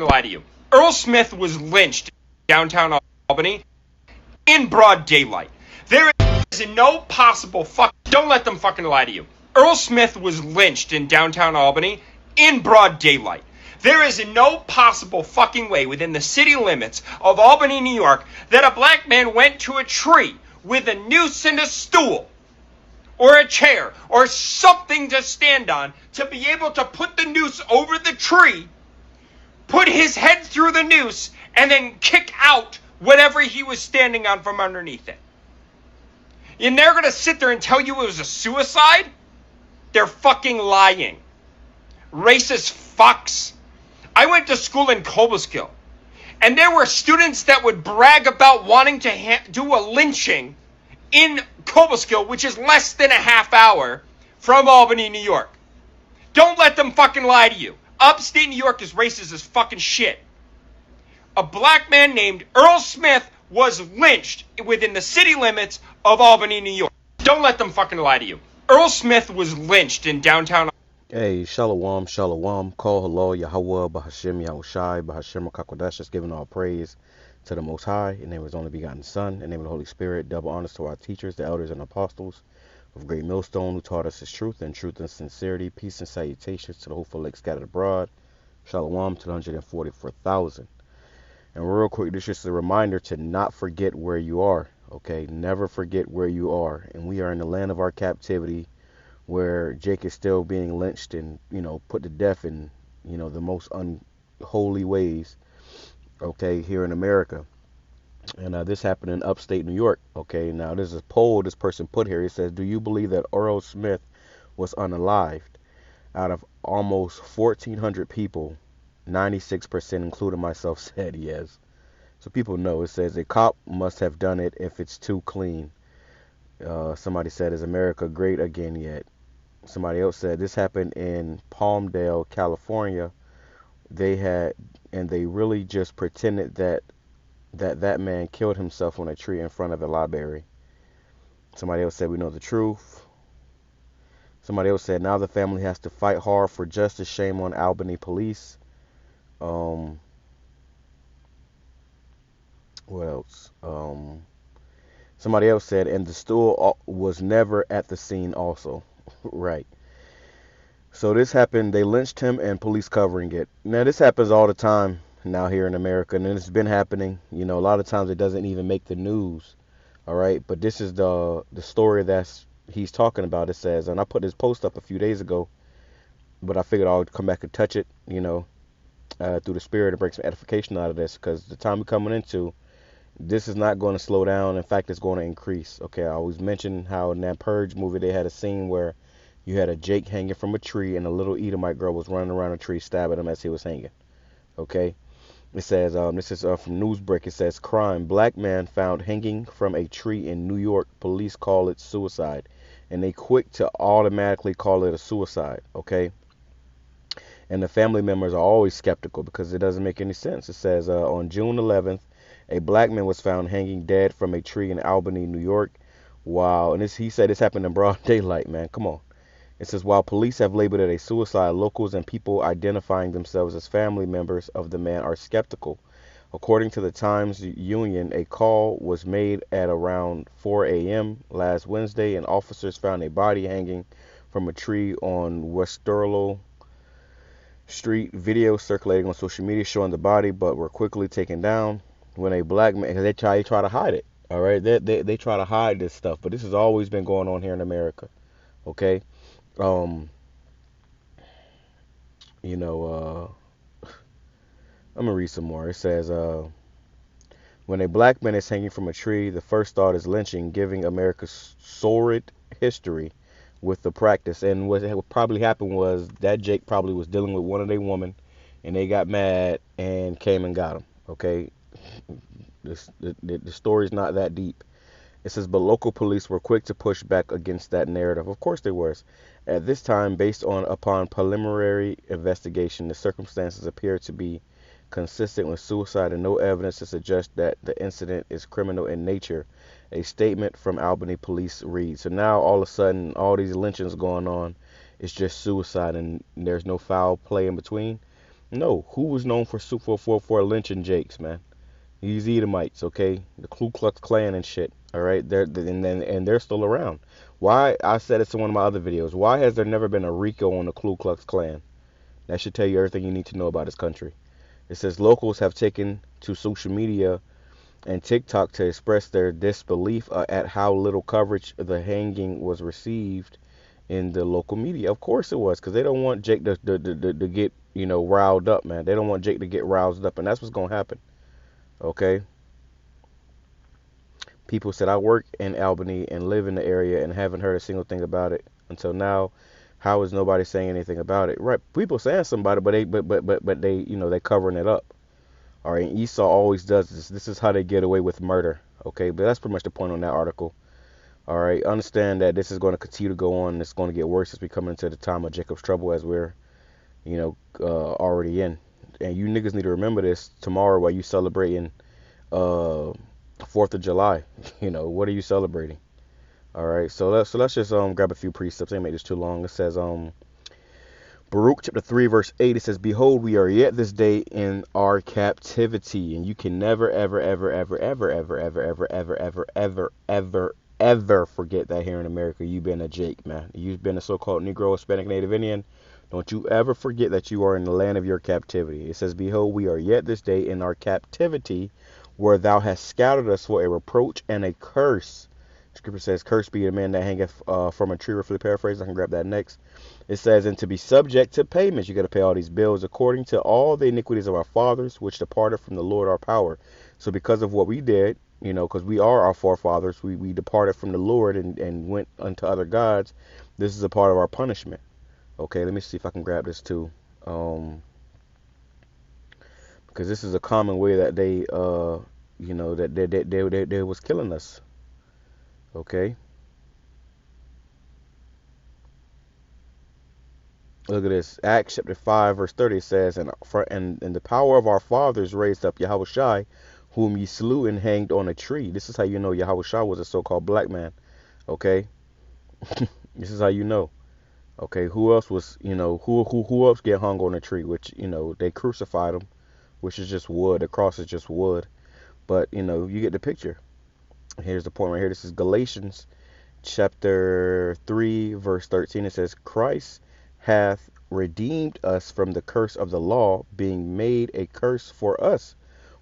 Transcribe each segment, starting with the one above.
lie to you. Earl Smith was lynched in downtown Albany in broad daylight. There is no possible don't let them fucking lie to you. Earl Smith was lynched in downtown Albany in broad daylight. There is no possible fucking way within the city limits of Albany, New York, that a black man went to a tree with a noose and a stool or a chair or something to stand on to be able to put the noose over the tree, put his head through the noose, and then kick out whatever he was standing on from underneath it. And they're going to sit there and tell you it was a suicide? They're fucking lying. Racist fucks. I went to school in Cobleskill, and there were students that would brag about wanting to do a lynching in Cobleskill, which is less than a half hour from Albany, New York. Don't let them fucking lie to you. Upstate New York is racist as fucking shit. A black man named Earl Smith was lynched within the city limits of Albany, New York. Don't let them fucking lie to you. Earl Smith was lynched in downtown. Hey, Shalom, Shalom, call HALAL, YAHAWAH, BAHASHAM, YAHWASHI, BAHASHAM, QADASH, just giving all praise to the Most High, in the name of His only begotten Son, in the name of the Holy Spirit, double honors to our teachers, the elders and apostles of Great Millstone, who taught us His truth and sincerity, peace and salutations to the hopeful elect scattered abroad. Shalom to the 144,000. And real quick, this is just a reminder to not forget where you are, okay? Never forget where you are. And we are in the land of our captivity, where Jake is still being lynched and, put to death in, the most unholy ways, okay, here in America. And this happened in upstate New York, okay? Now, there's a poll this person put here. It says, do you believe that Earl Smith was unalived? Out of almost 1,400 people, 96%, including myself, said yes. So people know. It says a cop must have done it if it's too clean. Somebody said, is America great again yet? Somebody else said, this happened in Palmdale, California. They really just pretended that man killed himself on a tree in front of the library. Somebody else said, we know the truth. Somebody else said, now the family has to fight hard for justice. Shame on Albany police. What else? Somebody else said, and the stool was never at the scene also. Right. So this happened. They lynched him and police covering it. Now, this happens all the time now here in America, and it's been happening. A lot of times it doesn't even make the news. All right. But this is the story he's talking about. It says, and I put this post up a few days ago, but I figured I'll come back and touch it, through the spirit and bring some edification out of this, because the time we're coming into, this is not going to slow down. In fact, it's going to increase. Okay, I always mention how in that Purge movie they had a scene where you had a Jake hanging from a tree and a little Edomite girl was running around a tree stabbing him as he was hanging. Okay, it says, this is from Newsbreak. It says, crime, black man found hanging from a tree in New York. Police call it suicide, and they quick to automatically call it a suicide. Okay. And the family members are always skeptical because it doesn't make any sense. It says, on June 11th, a black man was found hanging dead from a tree in Albany, New York. Wow. And he said this happened in broad daylight, man. Come on. It says, while police have labeled it a suicide, locals and people identifying themselves as family members of the man are skeptical. According to the Times Union, a call was made at around 4 a.m. last Wednesday, and officers found a body hanging from a tree on Westerlo Street. Video circulating on social media showing the body, but were quickly taken down when a black man, because they try to hide it. All right, they try to hide this stuff, but this has always been going on here in America. Okay, I'm gonna read some more. It says, when a black man is hanging from a tree, the first thought is lynching, giving America's sordid history with the practice. And what probably happened was that Jake probably was dealing with one of their women, and they got mad and came and got him. Okay, the story's not that deep. It says, but local police were quick to push back against that narrative. Of course they were. At this time, based upon preliminary investigation, the circumstances appear to be consistent with suicide and no evidence to suggest that the incident is criminal in nature. A statement from Albany police reads. So now all of a sudden, all these lynchings going on, it's just suicide and there's no foul play in between. No, who was known for lynching Jakes, man? These Edomites, okay? The Ku Klux Klan and shit. All right, they're still around. Why? I said it in one of my other videos. Why has there never been a RICO on the Ku Klux Klan? That should tell you everything you need to know about this country. It says locals have taken to social media and TikTok to express their disbelief at how little coverage the hanging was received in the local media. Of course it was, because they don't want Jake to get, riled up, man. They don't want Jake to get roused up, and that's what's going to happen, okay? People said, I work in Albany and live in the area and haven't heard a single thing about it until now. How is nobody saying anything about it? Right, people saying something about it, but they, they covering it up. All right, and Esau always does this. This is how they get away with murder. Okay, but that's pretty much the point on that article. All right, understand that this is going to continue to go on. It's going to get worse as we come into the time of Jacob's trouble, as we're, already in. And you niggas need to remember this tomorrow while you celebrating 4th of July. What are you celebrating? All right, so let's just grab a few precepts. I ain't make this too long. It says Baruch chapter 3 verse 8, it says, behold, we are yet this day in our captivity, and you can never ever ever ever ever ever ever ever ever ever ever ever ever forget that here in America you've been a Jake, man. You've been a so-called Negro, Hispanic, Native Indian. Don't you ever forget that you are in the land of your captivity. It says, behold, we are yet this day in our captivity, where thou hast scattered us for a reproach and a curse. Scripture says, cursed be the man that hangeth from a tree. Roughly paraphrase. I can grab that next. It says, and to be subject to payments. You got to pay all these bills according to all the iniquities of our fathers, which departed from the Lord our power. So because of what we did, because we are our forefathers, we departed from the Lord and went unto other gods. This is a part of our punishment. Okay, let me see if I can grab this too. Because this is a common way that they, that they was killing us. Okay. Look at this. Acts chapter 5 verse 30 says, and the power of our fathers raised up Yahawashi, whom ye slew and hanged on a tree. This is how you know Yahawashi was a so-called black man. Okay. This is how you know. Okay. Who else was, who else get hung on a tree? Which, they crucified him, which is just wood. The cross is just wood. But, you get the picture. Here's the point right here. This is Galatians chapter 3 verse 13. It says, Christ hath redeemed us from the curse of the law, being made a curse for us.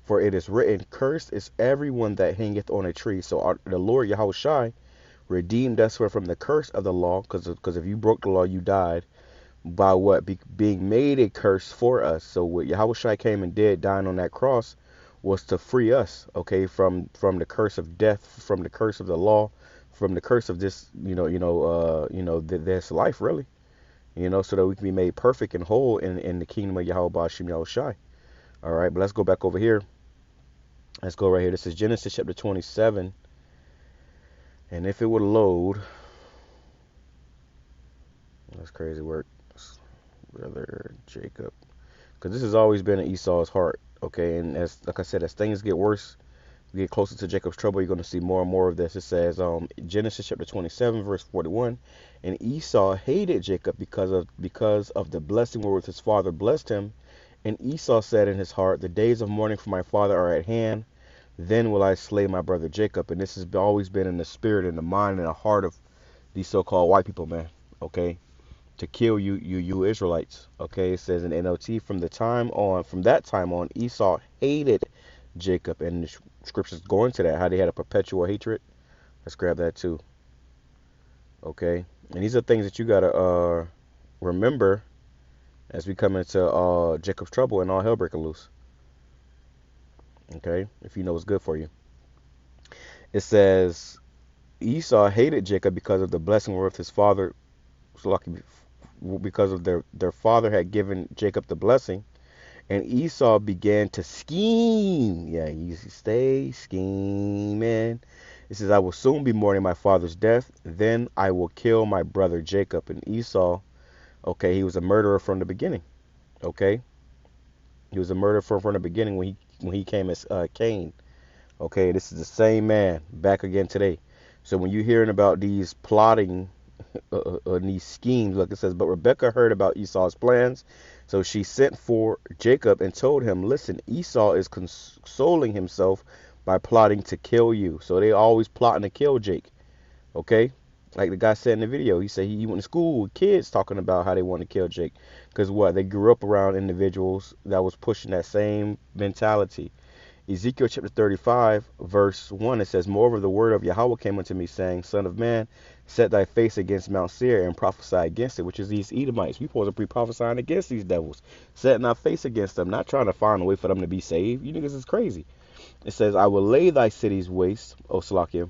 For it is written, cursed is everyone that hangeth on a tree. So the Lord Yahawashi redeemed us from the curse of the law, because if you broke the law, you died. By what? Being made a curse for us. So what Yahawashi came and did, dying on that cross, was to free us, okay, from the curse of death, from the curse of the law, from the curse of this, this life, really. So that we can be made perfect and whole in the kingdom of Yahweh BAHASHAM Yahawashi. All right, but let's go back over here. Let's go right here. This is Genesis chapter 27. And if it would load, that's crazy work, brother Jacob. Because this has always been in Esau's heart, okay? And like I said, as things get worse, we get closer to Jacob's trouble, you're going to see more and more of this. It says, Genesis chapter 27, verse 41, and Esau hated Jacob because of the blessing wherewith his father blessed him. And Esau said in his heart, the days of mourning for my father are at hand. Then will I slay my brother Jacob. And this has always been in the spirit and the mind and the heart of these so-called white people, man. Okay, to kill you Israelites. Okay, it says in NLT, from that time on, Esau hated Jacob, and the scriptures go into that, how they had a perpetual hatred. Let's grab that too. Okay, and these are things that you gotta remember as we come into Jacob's trouble and all hell breaking loose. Okay, if you know what's good for you. It says Esau hated Jacob because of the blessing wherewith his father was lucky, because of their father had given Jacob the blessing. And Esau began to scheme. Yeah, you stay scheming. It says, I will soon be mourning my father's death. Then I will kill my brother Jacob. And Esau, okay, he was a murderer from the beginning. Okay, he was a murderer from the beginning when he came as Cain. Okay, this is the same man back again today. So when you're hearing about these plotting and these schemes, like it says, but Rebekah heard about Esau's plans. So she sent for Jacob and told him, listen, Esau is consoling himself by plotting to kill you. So they always plotting to kill Jake. Okay? Like the guy said in the video, he said he went to school with kids talking about how they want to kill Jake. Because what? They grew up around individuals that was pushing that same mentality. Ezekiel chapter 35, verse 1, it says, moreover, the word of Yahweh came unto me, saying, Son of man, set thy face against Mount Seir and prophesy against it, which is these Edomites. We supposed to be prophesying against these devils, setting our face against them, not trying to find a way for them to be saved. You niggas is crazy. It says, I will lay thy cities waste, O Salakia,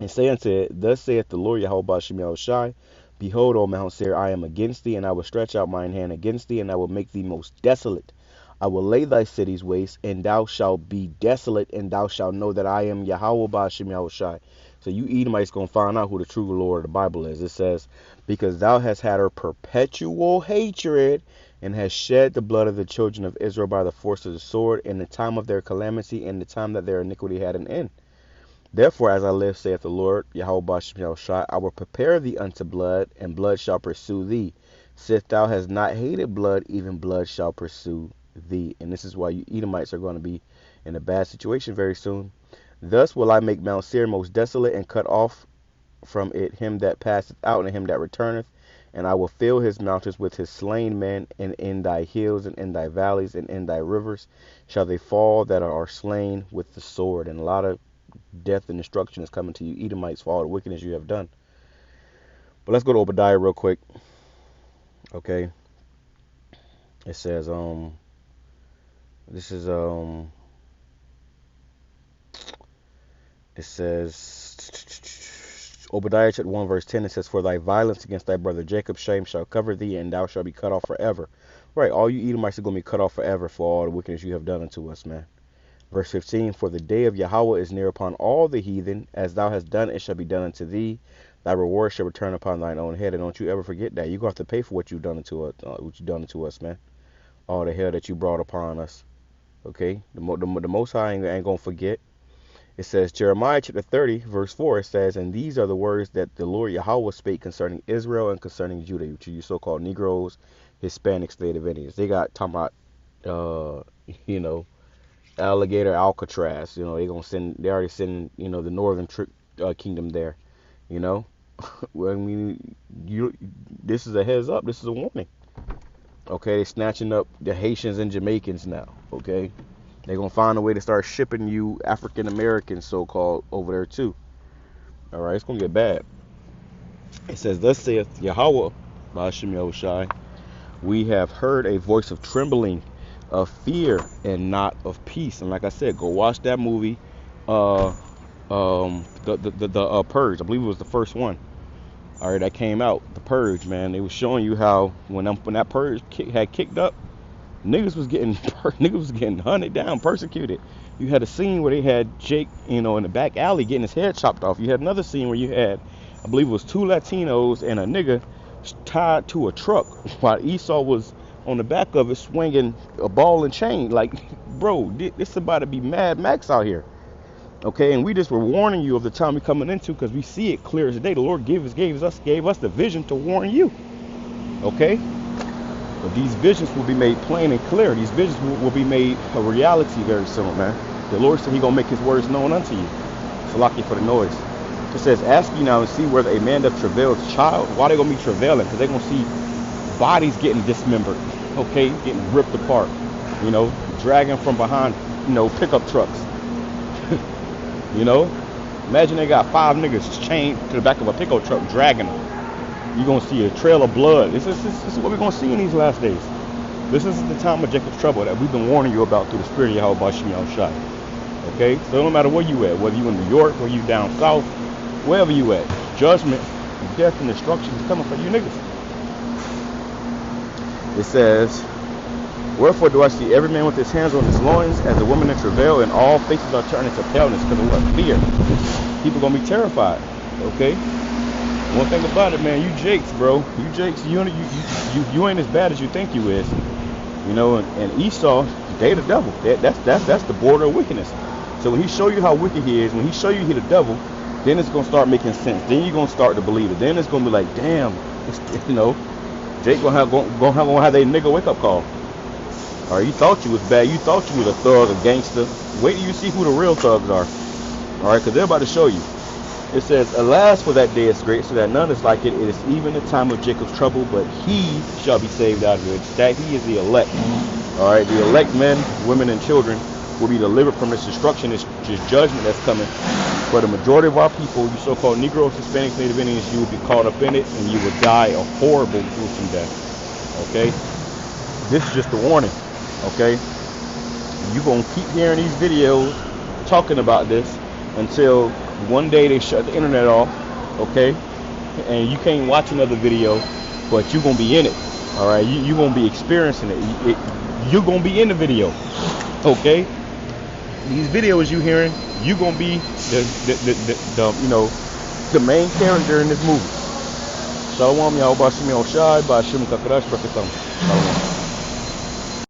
and say unto it, thus saith the Lord Yahweh BAHASHAM YAHAWASHI, behold, O Mount Seir, I am against thee, and I will stretch out mine hand against thee, and I will make thee most desolate. I will lay thy cities waste, and thou shalt be desolate, and thou shalt know that I am Yahweh BAHASHAM YAHAWASHI. So you Edomites going to find out who the true Lord of the Bible is. It says, because thou hast had her perpetual hatred, and hast shed the blood of the children of Israel by the force of the sword, in the time of their calamity, and the time that their iniquity had an end. Therefore, as I live, saith the Lord, Yahweh BAHASHAM YAHAWASHI, I will prepare thee unto blood, and blood shall pursue thee. Sith thou hast not hated blood, even blood shall pursue thee. And this is why you Edomites are going to be in a bad situation very soon. Thus will I make Mount Seir most desolate, and cut off from it him that passeth out, and him that returneth. And I will fill his mountains with his slain men, and in thy hills, and in thy valleys, and in thy rivers shall they fall that are slain with the sword. And a lot of death and destruction is coming to you Edomites for all the wickedness you have done. But let's go to Obadiah real quick. Okay. It says, this is, it says, Obadiah chapter 1 verse 10, it says, for thy violence against thy brother Jacob, shame shall cover thee, and thou shalt be cut off forever. Right, all you Edomites are going to be cut off forever for all the wickedness you have done unto us, man. Verse 15, for the day of Yahweh is near upon all the heathen. As thou hast done, it shall be done unto thee. Thy reward shall return upon thine own head. And don't you ever forget that. You're going to have to pay for what you've done unto us, man. All the hell that you brought upon us. Okay? The Most High ain't going to forget. It says, Jeremiah chapter 30, verse 4, it says, and these are the words that the Lord Yahweh spake concerning Israel and concerning Judah, which are you so-called Negroes, Hispanics, Native Indians. They got talking about, alligator Alcatraz, they already send, the northern kingdom there, well, I mean, this is a heads up, this is a warning. Okay, they're snatching up the Haitians and Jamaicans now. Okay, they're gonna find a way to start shipping you African Americans, so-called, over there too. All right, it's gonna get bad. It says, thus saith Yahweh BAHASHAM YAHAWASHI, we have heard a voice of trembling, of fear, and not of peace. And like I said, go watch that movie, the Purge. I believe it was the first one. All right, that came out, the Purge, man. They was showing you how when that Purge had kicked up, niggas was getting hunted down, persecuted. You had a scene where they had Jake, in the back alley getting his head chopped off. You had another scene where you had, I believe it was 2 Latinos and a nigga tied to a truck while Esau was on the back of it swinging a ball and chain. Like, bro, this about to be Mad Max out here. Okay, and we just were warning you of the time we're coming into, because we see it clear as day. The Lord gave us the vision to warn you. Okay, but these visions will be made plain and clear. These visions will be made a reality very soon, man. The Lord said He gonna make His words known unto you. Salaki for the noise. It says, ask ye now and see whether a man that travails child. Why they gonna be travailing? Because they gonna see bodies getting dismembered, okay, getting ripped apart, dragging from behind, pickup trucks. Imagine they got 5 niggas chained to the back of a pickup truck dragging them. You're gonna see a trail of blood. This is what we're gonna see in these last days. This is the time of Jacob's trouble that we've been warning you about through the spirit of Yahweh BAHASHAM YAHAWASHI. Okay, so no matter where you at, whether you in New York or you down south, wherever you at, judgment, death, and destruction is coming for you niggas. It says, wherefore do I see every man with his hands on his loins as a woman in travail, and all faces are turning to paleness because of what? Fear. People gonna be terrified. Okay. One thing about it, man, you Jakes, bro. You Jakes, you ain't as bad as you think you is. And Esau, they the devil. That's the border of wickedness. So when he show you how wicked he is, when he show you he the devil, then it's gonna start making sense. Then you're gonna start to believe it. Then it's gonna be like, damn, Jake gonna have their nigga wake up call. All right, you thought you was bad. You thought you was a thug, a gangster. Wait till you see who the real thugs are. All right, because they're about to show you. It says, alas, for that day is great, so that none is like it. It is even the time of Jacob's trouble, but he shall be saved out of it. That he is the elect. All right, the elect men, women, and children will be delivered from this destruction, this judgment that's coming. For the majority of our people, you so-called Negroes, Hispanics, Native Indians, you will be caught up in it, and you will die a horrible, gruesome death. Okay? This is just a warning. Okay? You're going to keep hearing these videos talking about this until one day they shut the internet off. Okay? And you can't watch another video, but you're going to be in it. All right? You're going to be experiencing it. You're going to be in the video. Okay? These videos you hearing, you're going to be the main character in this movie. Shalom, Yahawah, BAHASHAM, QADASH, BAHASHAM, QADASH,